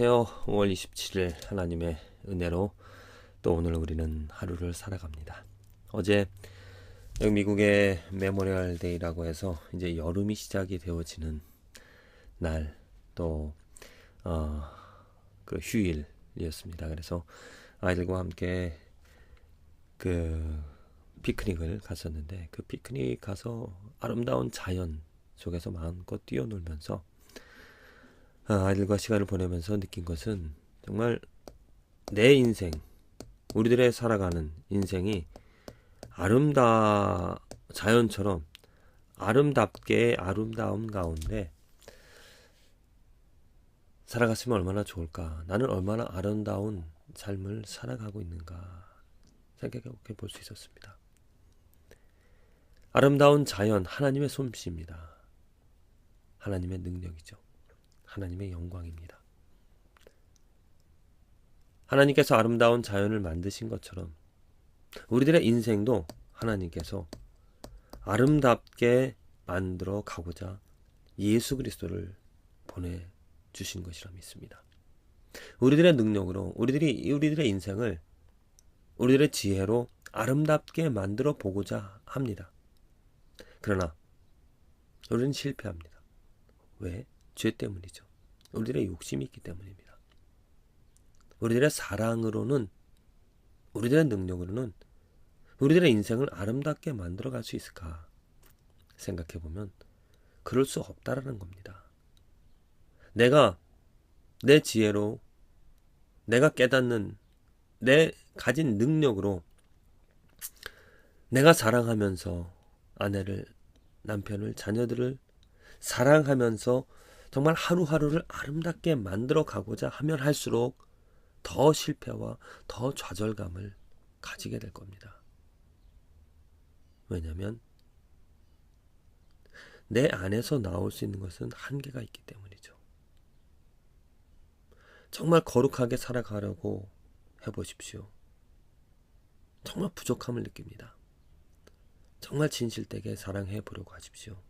안녕하세요. 5월 27일 하나님의 은혜로 또 오늘 우리는 하루를 살아갑니다. 어제 여기 미국의 메모리얼 데이라고 해서 이제 여름이 시작이 되어지는 날, 또 그 휴일이었습니다. 그래서 아이들과 함께 그 피크닉을 갔었는데, 그 피크닉 가서 아름다운 자연 속에서 마음껏 뛰어놀면서 아이들과 시간을 보내면서 느낀 것은 정말 내 인생, 우리들의 살아가는 인생이 자연처럼 아름답게 아름다움 가운데 살아갔으면 얼마나 좋을까, 나는 얼마나 아름다운 삶을 살아가고 있는가 생각해 볼 수 있었습니다. 아름다운 자연, 하나님의 솜씨입니다. 하나님의 능력이죠. 하나님의 영광입니다. 하나님께서 아름다운 자연을 만드신 것처럼 우리들의 인생도 하나님께서 아름답게 만들어 가고자 예수 그리스도를 보내주신 것이라 믿습니다. 우리들의 능력으로 우리들의 인생을 우리들의 지혜로 아름답게 만들어 보고자 합니다. 그러나 우리는 실패합니다. 왜? 죄 때문이죠. 우리들의 욕심이 있기 때문입니다. 우리들의 사랑으로는, 우리들의 능력으로는 우리들의 인생을 아름답게 만들어갈 수 있을까 생각해보면 그럴 수 없다라는 겁니다. 내가 내 지혜로, 내가 깨닫는 내 가진 능력으로 내가 사랑하면서 아내를, 남편을, 자녀들을 사랑하면서 정말 하루하루를 아름답게 만들어 가고자 하면 할수록 더 실패와 더 좌절감을 가지게 될 겁니다. 왜냐하면 내 안에서 나올 수 있는 것은 한계가 있기 때문이죠. 정말 거룩하게 살아가려고 해보십시오. 정말 부족함을 느낍니다. 정말 진실되게 사랑해 보려고 하십시오.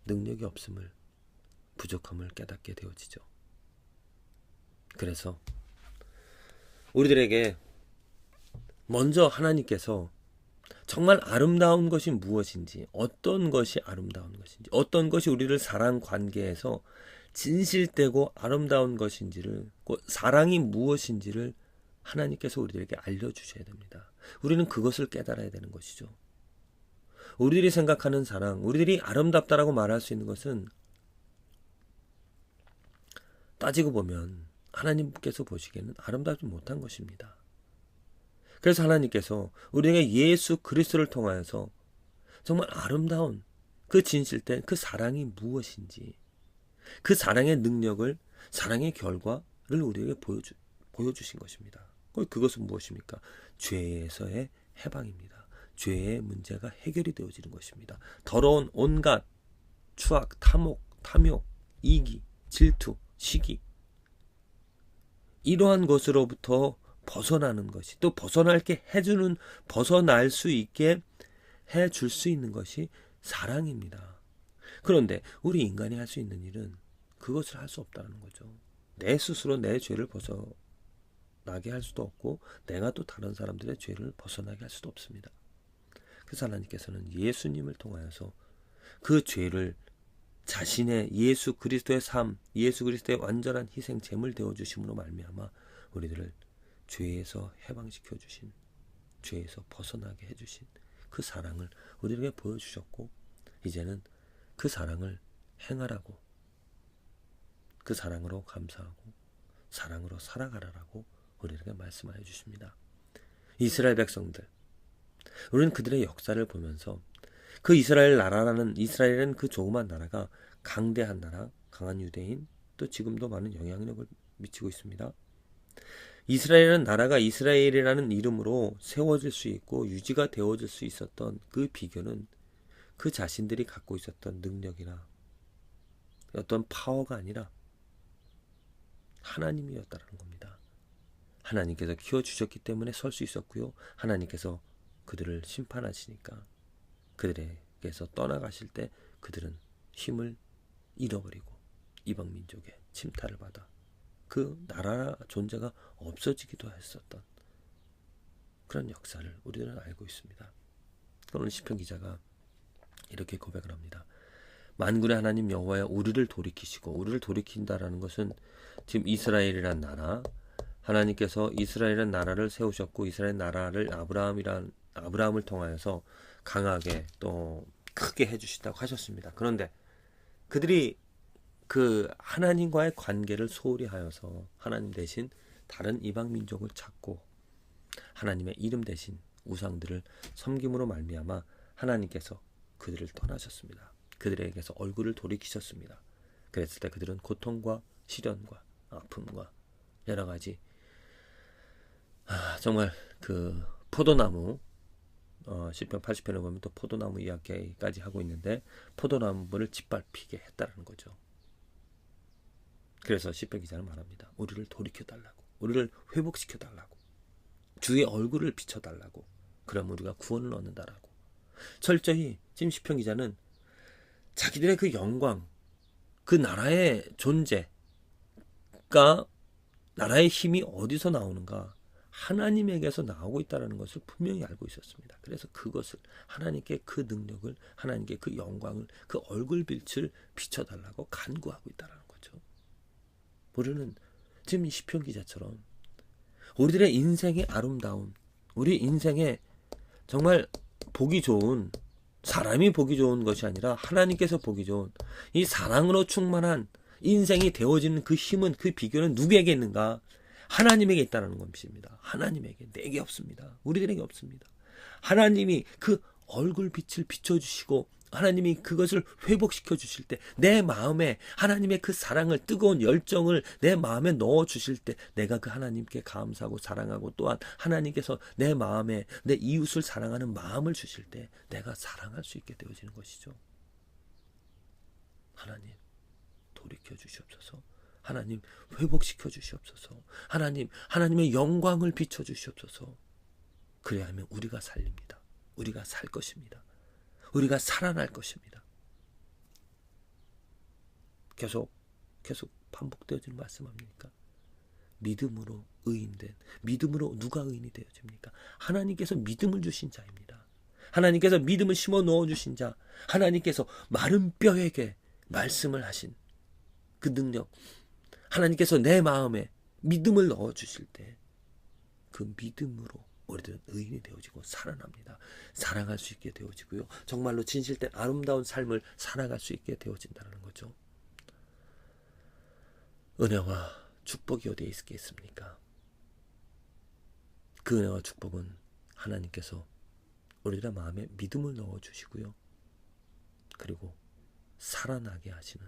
능력이 없음을, 부족함을 깨닫게 되어지죠. 그래서 우리들에게 먼저 하나님께서 정말 아름다운 것이 무엇인지, 어떤 것이 아름다운 것인지, 어떤 것이 우리를 사랑 관계에서 진실되고 아름다운 것인지를, 사랑이 무엇인지를 하나님께서 우리들에게 알려주셔야 됩니다. 우리는 그것을 깨달아야 되는 것이죠. 우리들이 생각하는 사랑, 우리들이 아름답다라고 말할 수 있는 것은 따지고 보면 하나님께서 보시기에는 아름답지 못한 것입니다. 그래서 하나님께서 우리에게 예수 그리스도를 통하여서 정말 아름다운 그 진실된 그 사랑이 무엇인지, 그 사랑의 능력을, 사랑의 결과를 우리에게 보여주신 것입니다. 그것은 무엇입니까? 죄에서의 해방입니다. 죄의 문제가 해결이 되어지는 것입니다. 더러운 온갖 추악, 탐욕, 이기, 질투, 시기, 이러한 것으로부터 벗어나는 것이, 또 벗어날 수 있게 해줄 수 있는 것이 사랑입니다. 그런데 우리 인간이 할 수 있는 일은 그것을 할 수 없다는 거죠. 내 스스로 내 죄를 벗어나게 할 수도 없고, 내가 또 다른 사람들의 죄를 벗어나게 할 수도 없습니다. 그래서 하나님께서는 예수님을 통하여서 그 죄를 자신의 예수 그리스도의 삶, 예수 그리스도의 완전한 희생 제물 되어 주심으로 말미암아 우리들을 죄에서 해방시켜 주신, 죄에서 벗어나게 해 주신 그 사랑을 우리에게 보여주셨고, 이제는 그 사랑을 행하라고, 그 사랑으로 감사하고 사랑으로 살아가라라고 우리에게 말씀하여 주십니다. 이스라엘 백성들, 우리는 그들의 역사를 보면서 그 이스라엘은 그 조그만 나라가 강대한 나라, 강한 유대인, 또 지금도 많은 영향력을 미치고 있습니다. 이스라엘은 나라가 이스라엘이라는 이름으로 세워질 수 있고 유지가 되어질 수 있었던 그 비결은 그 자신들이 갖고 있었던 능력이나 어떤 파워가 아니라 하나님이었다는 겁니다. 하나님께서 키워주셨기 때문에 설 수 있었고요. 하나님께서 그들을 심판하시니까, 그들에게서 떠나가실 때 그들은 힘을 잃어버리고 이방 민족의 침탈을 받아 그 나라 존재가 없어지기도 했었던 그런 역사를 우리들은 알고 있습니다. 오늘 시편 기자가 이렇게 고백을 합니다. 만군의 하나님 여호와여, 우리를 돌이키시고, 우리를 돌이킨다라는 것은 지금 이스라엘이란 나라, 하나님께서 이스라엘이란 나라를 세우셨고, 이스라엘 나라를 아브라함을 통하여서 강하게 또 크게 해주신다고 하셨습니다. 그런데 그들이 그 하나님과의 관계를 소홀히 하여서 하나님 대신 다른 이방 민족을 찾고 하나님의 이름 대신 우상들을 섬김으로 말미암아 하나님께서 그들을 떠나셨습니다. 그들에게서 얼굴을 돌이키셨습니다. 그랬을 때 그들은 고통과 시련과 아픔과 여러 가지 정말 그 포도나무 시편 80편에 보면 또 포도나무 이야기까지 하고 있는데 포도나무를 짓밟히게 했다는 거죠. 그래서 시편 기자는 말합니다. 우리를 돌이켜달라고, 우리를 회복시켜달라고, 주의 얼굴을 비춰달라고, 그럼 우리가 구원을 얻는다라고. 철저히 지금 시편 기자는 자기들의 그 영광, 그 나라의 존재가, 나라의 힘이 어디서 나오는가, 하나님에게서 나오고 있다는 것을 분명히 알고 있었습니다. 그래서 그것을, 하나님께 그 능력을, 하나님께 그 영광을, 그 얼굴빛을 비춰달라고 간구하고 있다는 거죠. 우리는 지금 이 시편 기자처럼 우리들의 인생의 아름다움, 우리 인생의 정말 보기 좋은, 사람이 보기 좋은 것이 아니라 하나님께서 보기 좋은 이 사랑으로 충만한 인생이 되어지는 그 힘은, 그 비결은 누구에게 있는가? 하나님에게 있다는 것입니다. 하나님에게, 내게 없습니다. 우리들에게 없습니다. 하나님이 그 얼굴빛을 비춰주시고 하나님이 그것을 회복시켜 주실 때, 내 마음에 하나님의 그 사랑을, 뜨거운 열정을 내 마음에 넣어 주실 때, 내가 그 하나님께 감사하고 사랑하고, 또한 하나님께서 내 마음에 내 이웃을 사랑하는 마음을 주실 때 내가 사랑할 수 있게 되어지는 것이죠. 하나님 돌이켜 주시옵소서. 하나님 회복시켜 주시옵소서. 하나님의 영광을 비춰 주시옵소서. 그래야 하면 우리가 살립니다. 우리가 살 것입니다. 우리가 살아날 것입니다. 계속 반복되어지는 말씀 아닙니까? 믿음으로 의인된, 믿음으로 누가 의인이 되어집니까? 하나님께서 믿음을 주신 자입니다. 하나님께서 믿음을 심어 넣어주신 자, 하나님께서 마른 뼈에게 말씀을 하신 그 능력, 하나님께서 내 마음에 믿음을 넣어주실 때 그 믿음으로 우리들은 의인이 되어지고 살아납니다. 사랑할 수 있게 되어지고요. 정말로 진실된 아름다운 삶을 살아갈 수 있게 되어진다는 거죠. 은혜와 축복이 어디에 있겠습니까? 그 은혜와 축복은 하나님께서 우리들의 마음에 믿음을 넣어주시고요. 그리고 살아가게 하시는,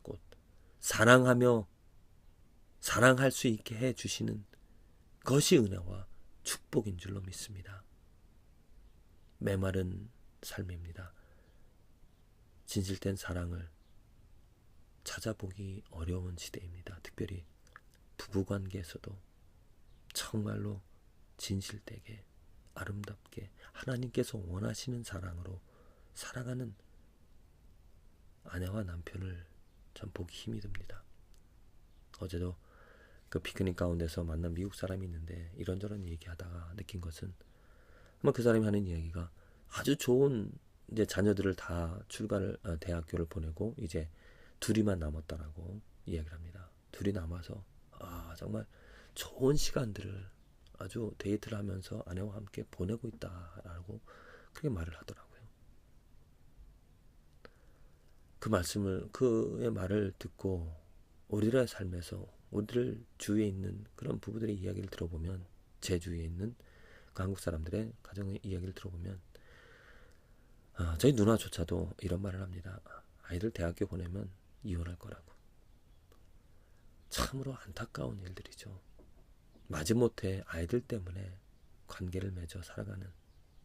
곧 사랑하며 사랑할 수 있게 해주시는 것이 은혜와 축복인 줄로 믿습니다. 메마른 삶입니다. 진실된 사랑을 찾아보기 어려운 시대입니다. 특별히 부부관계에서도 정말로 진실되게 아름답게 하나님께서 원하시는 사랑으로 살아가는 아내와 남편을 참 보기 힘이 듭니다. 어제도 그 피크닉 가운데서 만난 미국 사람이 있는데 이런저런 얘기하다가 느낀 것은, 아마 그 사람이 하는 이야기가 아주 좋은 이제 자녀들을 다 대학교를 보내고 이제 둘이만 남았다라고 이야기를 합니다. 둘이 남아서 정말 좋은 시간들을 아주 데이트를 하면서 아내와 함께 보내고 있다라고 그렇게 말을 하더라고요. 그의 말을 듣고 우리들의 삶에서, 우리들 주위에 있는 그런 부부들의 이야기를 들어보면, 제 주위에 있는 그 한국 사람들의 가정의 이야기를 들어보면, 저희 누나조차도 이런 말을 합니다. 아이들 대학교 보내면 이혼할 거라고. 참으로 안타까운 일들이죠. 마지못해 아이들 때문에 관계를 맺어 살아가는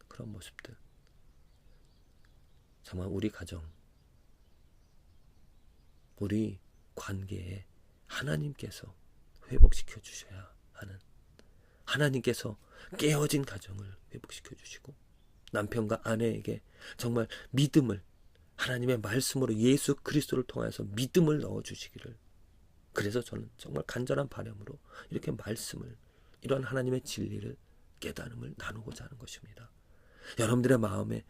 그런 모습들. 정말 우리 가정, 우리 관계에 하나님께서 회복시켜 주셔야 하는, 하나님께서 깨어진 가정을 회복시켜 주시고 남편과 아내에게 정말 믿음을, 하나님의 말씀으로 예수 그리스도를 통해서 믿음을 넣어주시기를, 그래서 저는 정말 간절한 바람으로 이렇게 말씀을, 이런 하나님의 진리를, 깨달음을 나누고자 하는 것입니다. 여러분들의 마음에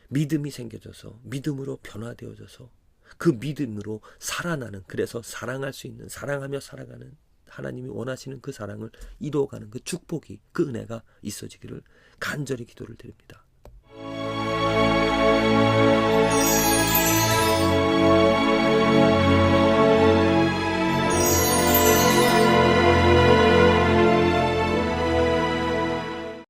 믿음이 생겨져서 믿음으로 변화되어져서 그 믿음으로 살아나는, 그래서 사랑할 수 있는, 사랑하며 살아가는, 하나님이 원하시는 그 사랑을 이루어가는 그 축복이, 그 은혜가 있어지기를 간절히 기도를 드립니다.